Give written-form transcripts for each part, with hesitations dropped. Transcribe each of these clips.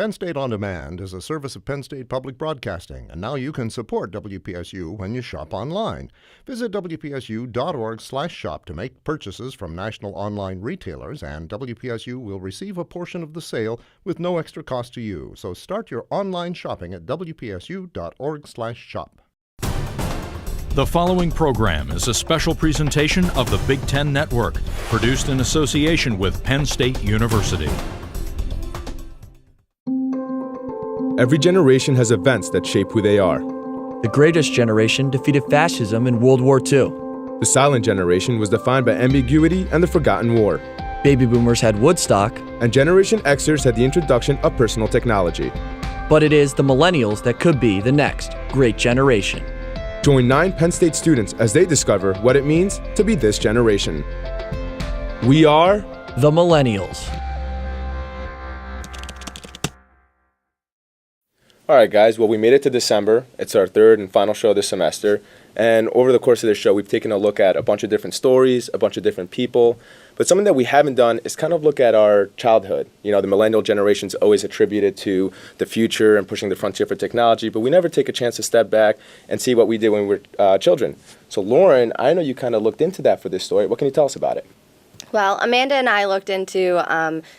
Penn State On Demand is a service of Penn State Public Broadcasting, and now you can support WPSU when you shop online. Visit WPSU.org/shop to make purchases from national online retailers, and WPSU will receive a portion of the sale with no extra cost to you. So start your online shopping at WPSU.org/shop. The following program is a special presentation of the Big Ten Network, produced in association with Penn State University. Every generation has events that shape who they are. The greatest generation defeated fascism in World War II. The silent generation was defined by ambiguity and the forgotten war. Baby boomers had Woodstock. And Generation Xers had the introduction of personal technology. But it is the millennials that could be the next great generation. Join 9 Penn State students as they discover what it means to be this generation. We are the Millennials. All right, guys. Well, we made it to December. It's our third and final show this semester. And over the course of this show, we've taken a look at a bunch of different stories, a bunch of different people. But something that we haven't done is kind of look at our childhood. You know, the millennial generation's always attributed to the future and pushing the frontier for technology, but we never take a chance to step back and see what we did when we were children. So, Lauren, I know you kind of looked into that for this story. What can you tell us about it? Well, Amanda and I looked into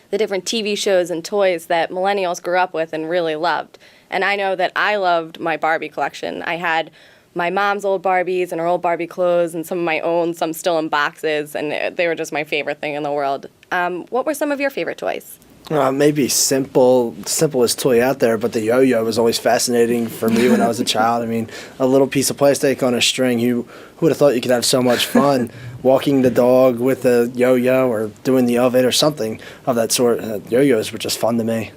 the different TV shows and toys that millennials grew up with and really loved. And I know that I loved my Barbie collection. I had my mom's old Barbies and her old Barbie clothes and some of my own, some still in boxes, and they were just my favorite thing in the world. What were some of your favorite toys? Maybe simplest toy out there, but the yo-yo was always fascinating for me when I was a child. I mean, a little piece of plastic on a string. Who would have thought you could have so much fun walking the dog with a yo-yo or doing the elevator or something of that sort? Yo-yos were just fun to me.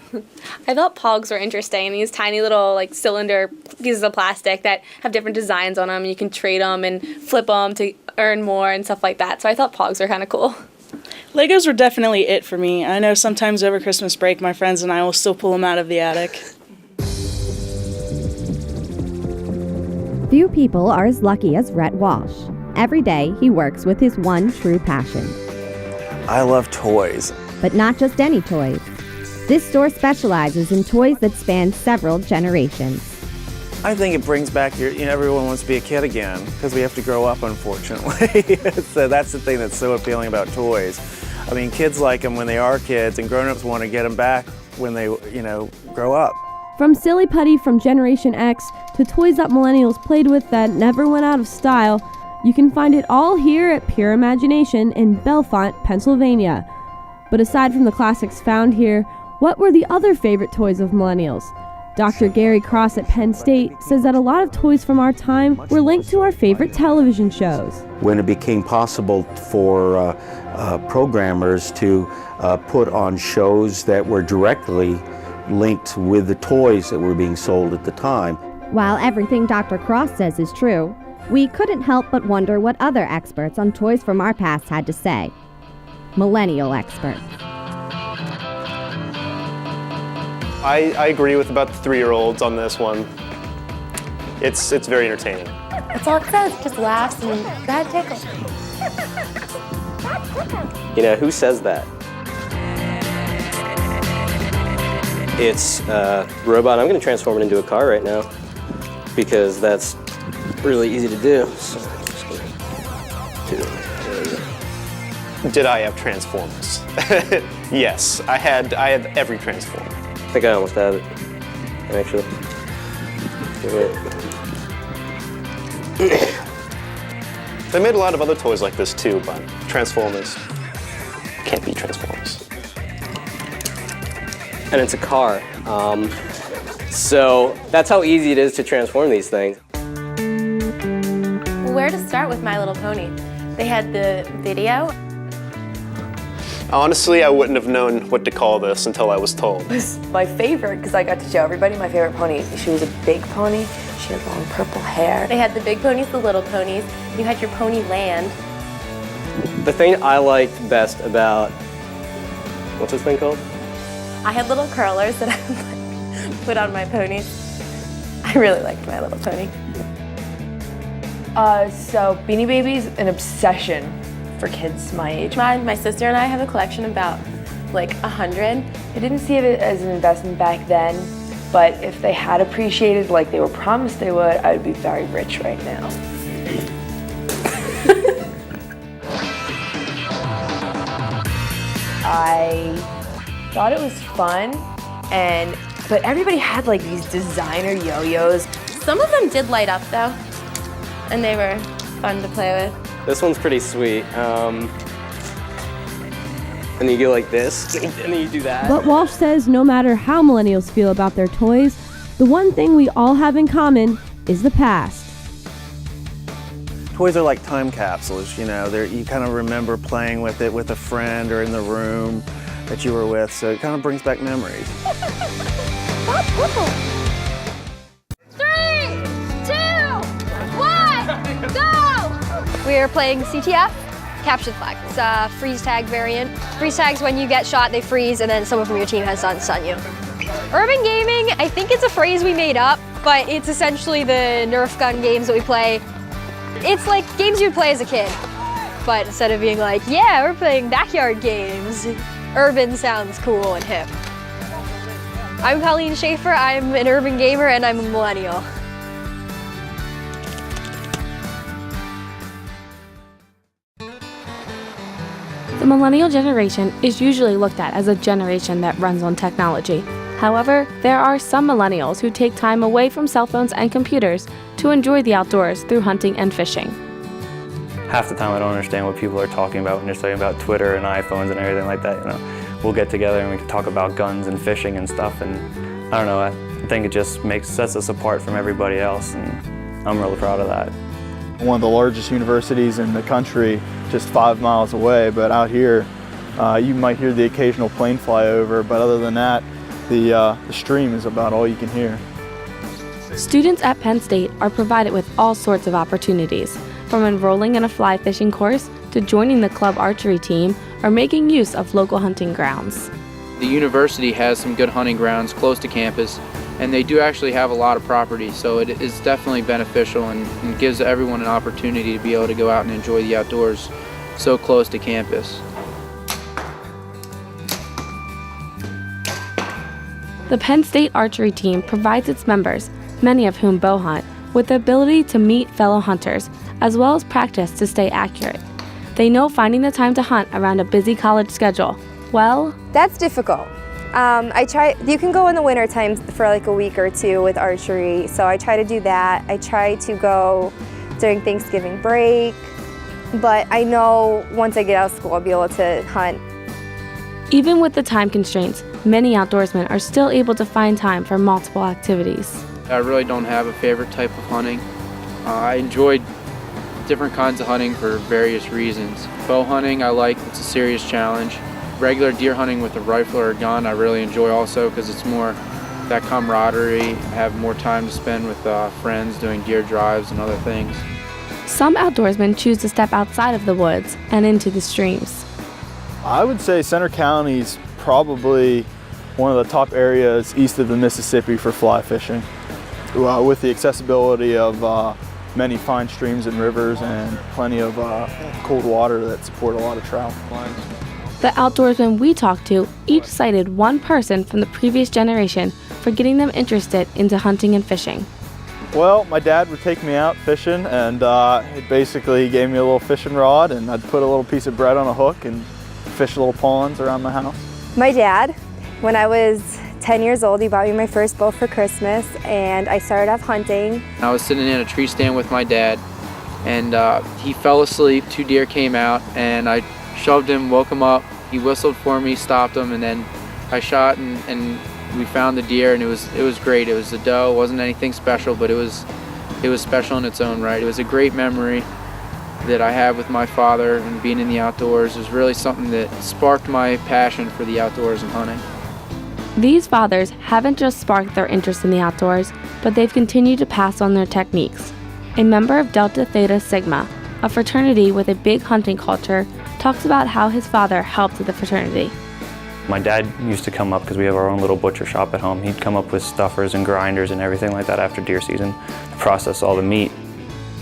I thought Pogs were interesting. These tiny little cylinder pieces of plastic that have different designs on them. You can trade them and flip them to earn more and stuff like that. So I thought Pogs were kind of cool. Legos were definitely it for me. I know sometimes over Christmas break, my friends and I will still pull them out of the attic. Few people are as lucky as Rhett Walsh. Every day, he works with his one true passion. I love toys. But not just any toys. This store specializes in toys that span several generations. I think it brings back everyone wants to be a kid again because we have to grow up, unfortunately. So that's the thing that's so appealing about toys. I mean, kids like them when they are kids, and grown-ups want to get them back when they, grow up. From silly putty from Generation X to toys that millennials played with that never went out of style, you can find it all here at Pure Imagination in Bellefonte, Pennsylvania. But aside from the classics found here, what were the other favorite toys of millennials? Dr. Gary Cross at Penn State says that a lot of toys from our time were linked to our favorite television shows. When it became possible for programmers to put on shows that were directly linked with the toys that were being sold at the time. While everything Dr. Cross says is true, we couldn't help but wonder what other experts on toys from our past had to say. Millennial experts. I agree with about the 3-year-olds on this one. It's very entertaining. That's all it says. Just laughs and bad tickle. Who says that? It's a robot. I'm going to transform it into a car right now because that's really easy to do. So I'm just gonna do it. Did I have Transformers? Yes, I had every Transformer. I think I almost have it, actually. They made a lot of other toys like this too, but Transformers can't be Transformers. And it's a car. So that's how easy it is to transform these things. Where to start with My Little Pony? They had the video. Honestly, I wouldn't have known what to call this until I was told. It was my favorite because I got to show everybody my favorite pony. She was a big pony. She had long purple hair. They had the big ponies, the little ponies. You had your pony land. The thing I liked best about, what's this thing called? I had little curlers that I would put on my ponies. I really liked My Little Pony. So Beanie Babies, an obsession for kids my age. My sister and I have a collection of about like 100. I didn't see it as an investment back then, but if they had appreciated like they were promised they would, I would be very rich right now. I thought it was fun, but everybody had like these designer yo-yos. Some of them did light up though, and they were fun to play with. This one's pretty sweet. And you go like this, and then you do that. But Walsh says no matter how millennials feel about their toys, the one thing we all have in common is the past. Toys are like time capsules, you know. You kind of remember playing with it with a friend or in the room that you were with, so it kind of brings back memories. 3, 2, 1, go! We are playing CTF, Capture the Flag. It's a freeze tag variant. Freeze tags, when you get shot, they freeze, and then someone from your team has to stun you. Urban gaming, I think it's a phrase we made up, but it's essentially the Nerf gun games that we play. It's like games you would play as a kid, but instead of being like, yeah, we're playing backyard games, urban sounds cool and hip. I'm Colleen Schaefer, I'm an urban gamer, and I'm a millennial. The millennial generation is usually looked at as a generation that runs on technology. However, there are some millennials who take time away from cell phones and computers to enjoy the outdoors through hunting and fishing. Half the time I don't understand what people are talking about when they're talking about Twitter and iPhones and everything like that. You know, we'll get together and we can talk about guns and fishing and stuff, and I don't know, I think it just sets us apart from everybody else, and I'm really proud of that. One of the largest universities in the country, just 5 miles away, but out here you might hear the occasional plane fly over, but other than that, the stream is about all you can hear. Students at Penn State are provided with all sorts of opportunities, from enrolling in a fly fishing course to joining the club archery team or making use of local hunting grounds. The university has some good hunting grounds close to campus, and they do actually have a lot of property, so it is definitely beneficial and gives everyone an opportunity to be able to go out and enjoy the outdoors so close to campus. The Penn State archery team provides its members, many of whom bow hunt, with the ability to meet fellow hunters, as well as practice to stay accurate. They know finding the time to hunt around a busy college schedule, well, that's difficult. You can go in the winter time for like a week or two with archery, so I try to do that. I try to go during Thanksgiving break, but I know once I get out of school I'll be able to hunt. Even with the time constraints, many outdoorsmen are still able to find time for multiple activities. I really don't have a favorite type of hunting. I enjoy different kinds of hunting for various reasons. Bow hunting I like, it's a serious challenge. Regular deer hunting with a rifle or a gun I really enjoy also because it's more that camaraderie. I have more time to spend with friends doing deer drives and other things. Some outdoorsmen choose to step outside of the woods and into the streams. I would say Centre County's probably one of the top areas east of the Mississippi for fly fishing. With the accessibility of many fine streams and rivers and plenty of cold water that support a lot of trout. The outdoorsmen we talked to each cited one person from the previous generation for getting them interested into hunting and fishing. Well, my dad would take me out fishing, and it basically gave me a little fishing rod, and I'd put a little piece of bread on a hook and fish little ponds around the house. My dad, when I was 10 years old, he bought me my first bow for Christmas, and I started off hunting. I was sitting in a tree stand with my dad, and he fell asleep. 2 deer came out, and I shoved him, woke him up. He whistled for me, stopped him, and then I shot, and we found the deer, and it was great. It was a doe. It wasn't anything special, but it was special in its own right. It was a great memory that I have with my father, and being in the outdoors was really something that sparked my passion for the outdoors and hunting. These fathers haven't just sparked their interest in the outdoors, but they've continued to pass on their techniques. A member of Delta Theta Sigma, a fraternity with a big hunting culture, talks about how his father helped the fraternity. My dad used to come up, because we have our own little butcher shop at home, he'd come up with stuffers and grinders and everything like that after deer season to process all the meat.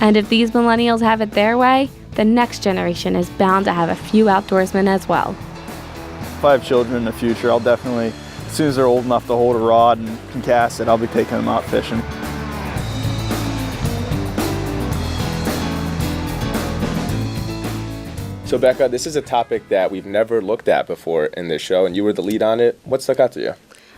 And if these millennials have it their way, the next generation is bound to have a few outdoorsmen as well. if I have children in the future, I'll definitely, as soon as they're old enough to hold a rod and can cast it, I'll be taking them out fishing. So Becca, this is a topic that we've never looked at before in this show, and you were the lead on it. What stuck out to you?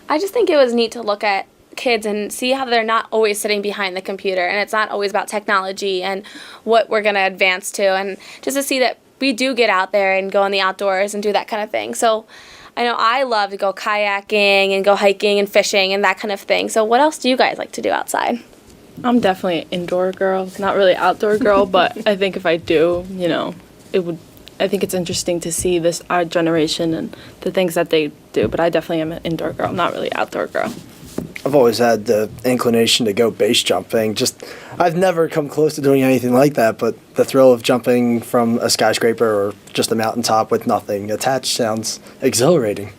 I just think it was neat to look at kids and see how they're not always sitting behind the computer, and it's not always about technology and what we're going to advance to, and just to see that we do get out there and go in the outdoors and do that kind of thing. So I know I love to go kayaking and go hiking and fishing and that kind of thing. So what else do you guys like to do outside? I'm definitely an indoor girl, not really outdoor girl, but I think if I do, I think it's interesting to see our generation and the things that they do, but I definitely am an indoor girl, not really outdoor girl. I've always had the inclination to go base jumping. I've never come close to doing anything like that, but the thrill of jumping from a skyscraper or just a mountaintop with nothing attached sounds exhilarating.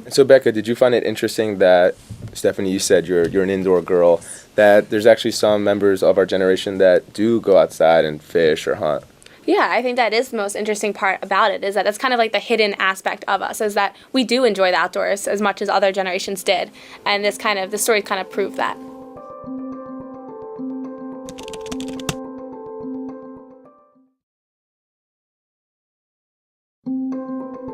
So Becca, did you find it interesting that, Stephanie, you said you're an indoor girl, that there's actually some members of our generation that do go outside and fish or hunt? Yeah, I think that is the most interesting part about it, is that it's kind of like the hidden aspect of us, is that we do enjoy the outdoors as much as other generations did. And the story kind of proved that.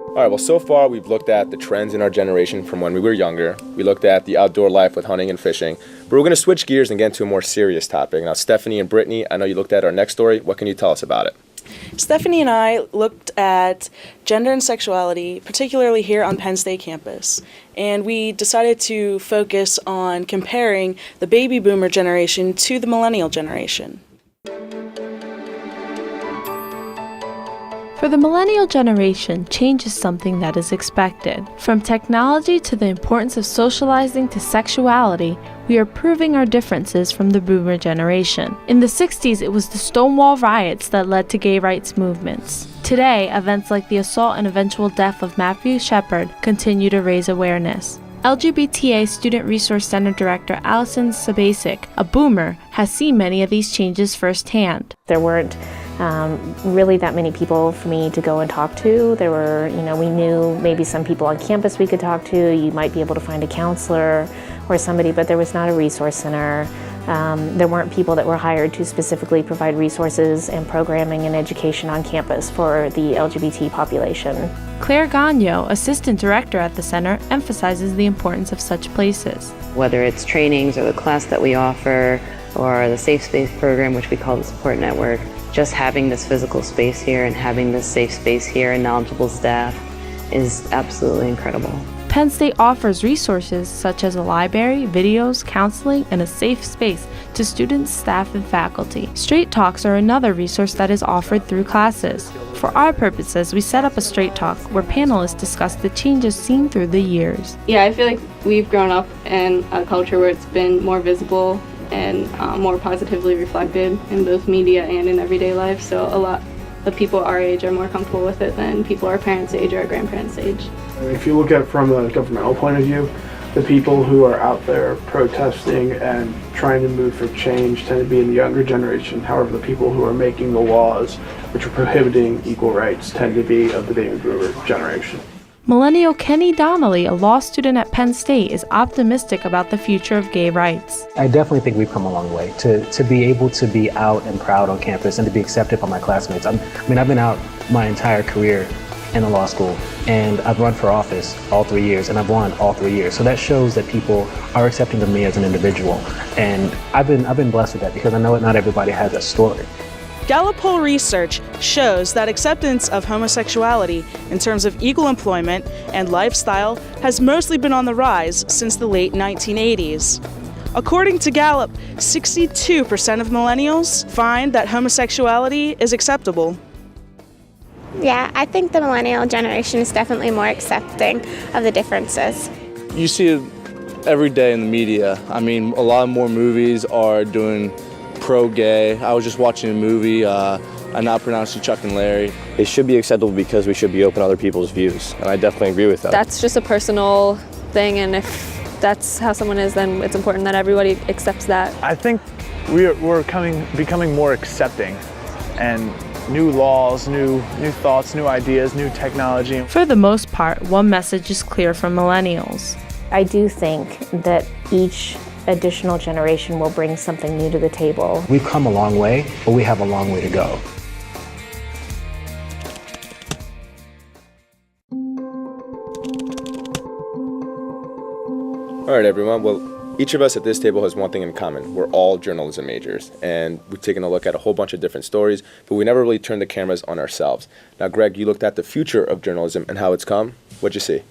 All right, well, so far we've looked at the trends in our generation from when we were younger. We looked at the outdoor life with hunting and fishing. But we're going to switch gears and get into a more serious topic. Now, Stephanie and Brittany, I know you looked at our next story. What can you tell us about it? Stephanie and I looked at gender and sexuality, particularly here on Penn State campus, and we decided to focus on comparing the baby boomer generation to the millennial generation. For the millennial generation, change is something that is expected. From technology to the importance of socializing to sexuality, we are proving our differences from the boomer generation. In the 60s, it was the Stonewall riots that led to gay rights movements. Today, events like the assault and eventual death of Matthew Shepard continue to raise awareness. LGBTA Student Resource Center Director Allison Sabasic, a boomer, has seen many of these changes firsthand. There weren't really that many people for me to go and talk to. There were, we knew maybe some people on campus we could talk to. You might be able to find a counselor or somebody, but there was not a resource center. There weren't people that were hired to specifically provide resources and programming and education on campus for the LGBT population. Claire Gagno, assistant director at the center, emphasizes the importance of such places. Whether it's trainings or the class that we offer or the safe space program, which we call the support network, just having this physical space here and having this safe space here and knowledgeable staff is absolutely incredible. Penn State offers resources such as a library, videos, counseling, and a safe space to students, staff, and faculty. Straight Talks are another resource that is offered through classes. For our purposes, we set up a Straight Talk where panelists discuss the changes seen through the years. Yeah, I feel like we've grown up in a culture where it's been more visible and more positively reflected in both media and in everyday life. So a lot of people our age are more comfortable with it than people our parents' age or our grandparents' age. If you look at it from a governmental point of view, the people who are out there protesting and trying to move for change tend to be in the younger generation. However, the people who are making the laws which are prohibiting equal rights tend to be of the baby boomer generation. Millennial Kenny Donnelly, a law student at Penn State, is optimistic about the future of gay rights. I definitely think we've come a long way to be able to be out and proud on campus and to be accepted by my classmates. I've been out my entire career in a law school, and I've run for office all 3 years, and I've won all 3 years. So that shows that people are accepting of me as an individual, and I've been blessed with that because I know not everybody has that story. Gallup poll research shows that acceptance of homosexuality in terms of equal employment and lifestyle has mostly been on the rise since the late 1980s. According to Gallup, 62% of millennials find that homosexuality is acceptable. Yeah, I think the millennial generation is definitely more accepting of the differences. You see it every day in the media. I mean, a lot more movies are doing pro-gay. I was just watching a movie, I'm not pronouncing Chuck and Larry. It should be acceptable because we should be open to other people's views, and I definitely agree with that. That's just a personal thing, and if that's how someone is, then it's important that everybody accepts that. I think we're becoming more accepting, and new laws, new thoughts, new ideas, new technology. For the most part, one message is clear from millennials. I do think that each additional generation will bring something new to the table. We've come a long way, but we have a long way to go. All right, everyone. Well, each of us at this table has one thing in common. We're all journalism majors, and we've taken a look at a whole bunch of different stories, but we never really turned the cameras on ourselves. Now, Greg, you looked at the future of journalism and how it's come. What'd you see?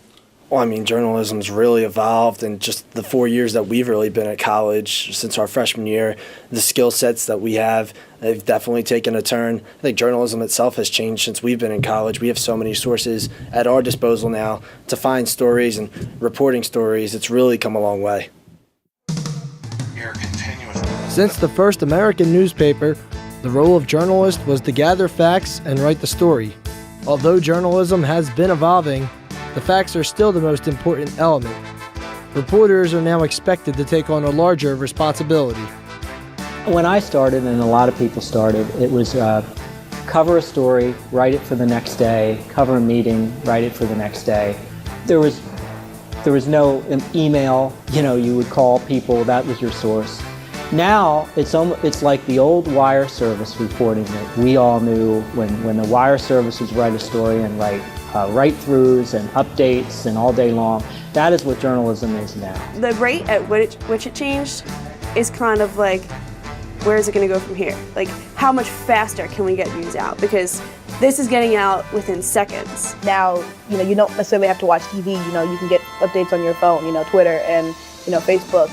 Well, I mean, journalism's really evolved in just the 4 years that we've really been at college since our freshman year. The skill sets that we have, they've definitely taken a turn. I think journalism itself has changed since we've been in college. We have so many sources at our disposal now to find stories and reporting stories. It's really come a long way. Since the first American newspaper, the role of journalist was to gather facts and write the story. Although journalism has been evolving, the facts are still the most important element. Reporters are now expected to take on a larger responsibility. When I started, and a lot of people started, it was cover a story, write it for the next day, cover a meeting, write it for the next day. There was no email, you would call people, that was your source. Now, it's like the old wire service reporting that we all knew when the wire service would write a story and write write-throughs and updates and all day long. That is what journalism is now. The rate at which it changed is kind of like, where is it going to go from here? Like, how much faster can we get news out? Because this is getting out within seconds. Now, you don't necessarily have to watch TV. You can get updates on your phone, Twitter and, Facebook.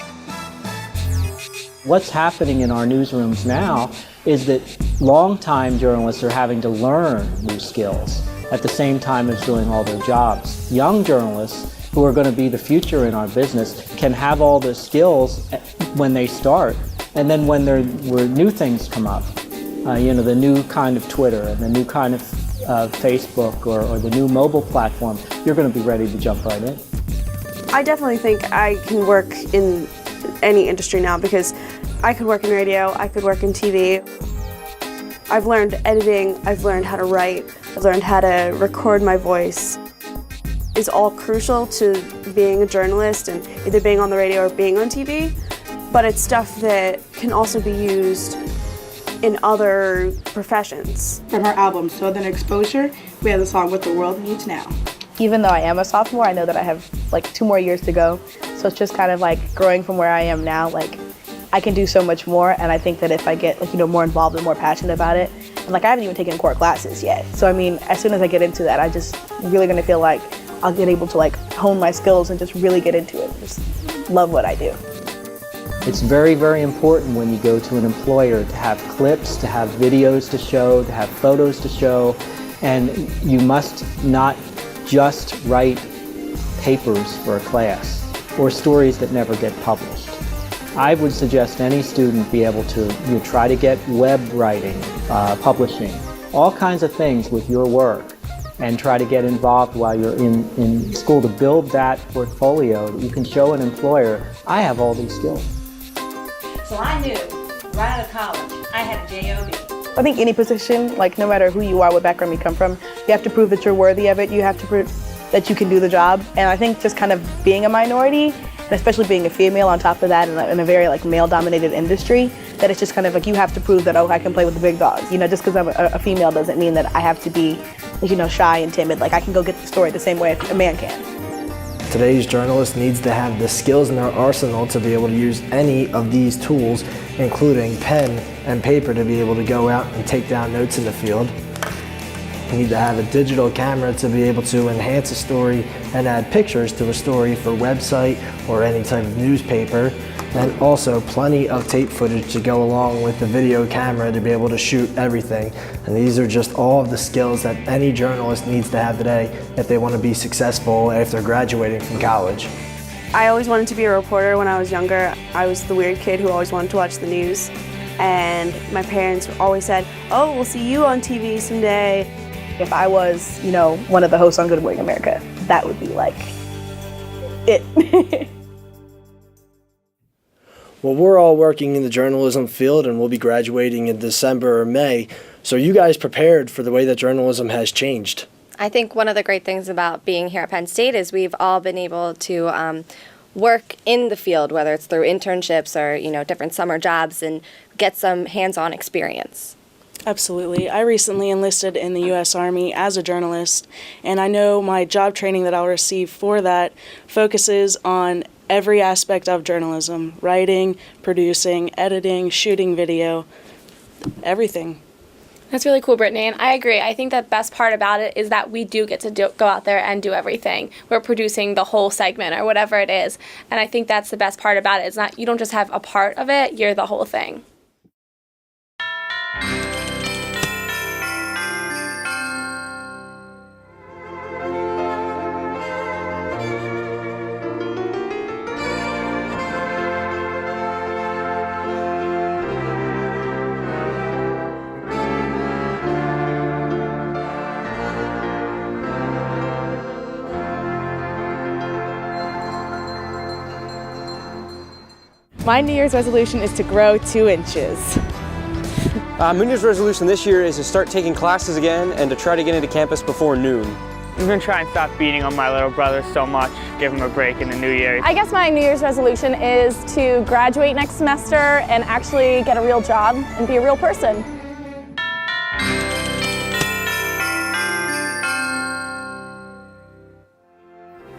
What's happening in our newsrooms now is that longtime journalists are having to learn new skills at the same time as doing all their jobs. Young journalists, who are going to be the future in our business, can have all the skills when they start, and then when new things come up, the new kind of Twitter and the new kind of Facebook or the new mobile platform, you're going to be ready to jump right in. I definitely think I can work in any industry now because I could work in radio, I could work in TV. I've learned editing, I've learned how to write, I've learned how to record my voice. It's all crucial to being a journalist and either being on the radio or being on TV, but it's stuff that can also be used in other professions. From her album, Southern Exposure, we have the song What the World Needs Now. Even though I am a sophomore, I know that I have 2 more years to go. So it's just kind of growing from where I am now, I can do so much more, and I think that if I get more involved and more passionate about it, and I haven't even taken core classes yet. So I mean, as soon as I get into that, I just really gonna feel like I'll get able to hone my skills and just really get into it. Just love what I do. It's very, very important when you go to an employer to have clips, to have videos to show, to have photos to show, and you must not just write papers for a class or stories that never get published. I would suggest any student be able to try to get web writing, publishing, all kinds of things with your work, and try to get involved while you're in school to build that portfolio that you can show an employer, I have all these skills. So I knew right out of college I had a J.O.B. I think any position, no matter who you are, what background you come from, you have to prove that you're worthy of it. You have to prove that you can do the job. And I think just kind of being a minority, and especially being a female on top of that in a very male-dominated industry, that it's just kind of you have to prove that, I can play with the big dogs. Just because I'm a female doesn't mean that I have to be, shy and timid. I can go get the story the same way a man can. Today's journalist needs to have the skills in their arsenal to be able to use any of these tools, including pen and paper, to be able to go out and take down notes in the field. You need to have a digital camera to be able to enhance a story and add pictures to a story for website or any type of newspaper. And also plenty of tape footage to go along with the video camera to be able to shoot everything. And these are just all of the skills that any journalist needs to have today if they want to be successful after graduating from college. I always wanted to be a reporter when I was younger. I was the weird kid who always wanted to watch the news. And my parents always said, "Oh, we'll see you on TV someday." If I was, one of the hosts on Good Morning America, that would be it. Well, we're all working in the journalism field and we'll be graduating in December or May. So are you guys prepared for the way that journalism has changed? I think one of the great things about being here at Penn State is we've all been able to work in the field, whether it's through internships or, different summer jobs, and get some hands-on experience. Absolutely. I recently enlisted in the U.S. Army as a journalist, and I know my job training that I'll receive for that focuses on every aspect of journalism: writing, producing, editing, shooting video, everything. That's really cool, Brittany, and I agree. I think the best part about it is that we do get to go out there and do everything. We're producing the whole segment or whatever it is, and I think that's the best part about it. It's not, you don't just have a part of it, you're the whole thing. My New Year's resolution is to grow 2 inches. My New Year's resolution this year is to start taking classes again and to try to get into campus before noon. I'm going to try and stop beating on my little brother so much, give him a break in the new year. I guess my New Year's resolution is to graduate next semester and actually get a real job and be a real person.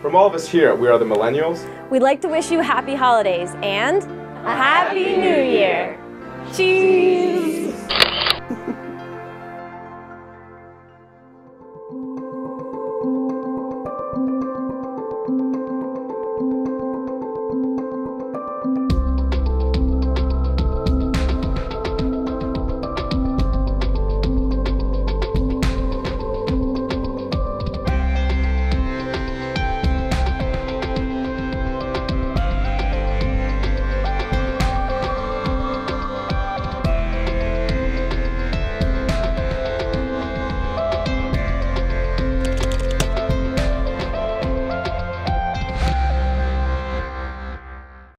From all of us here, we are the Millennials. We'd like to wish you happy holidays and a Happy New Year! Cheese!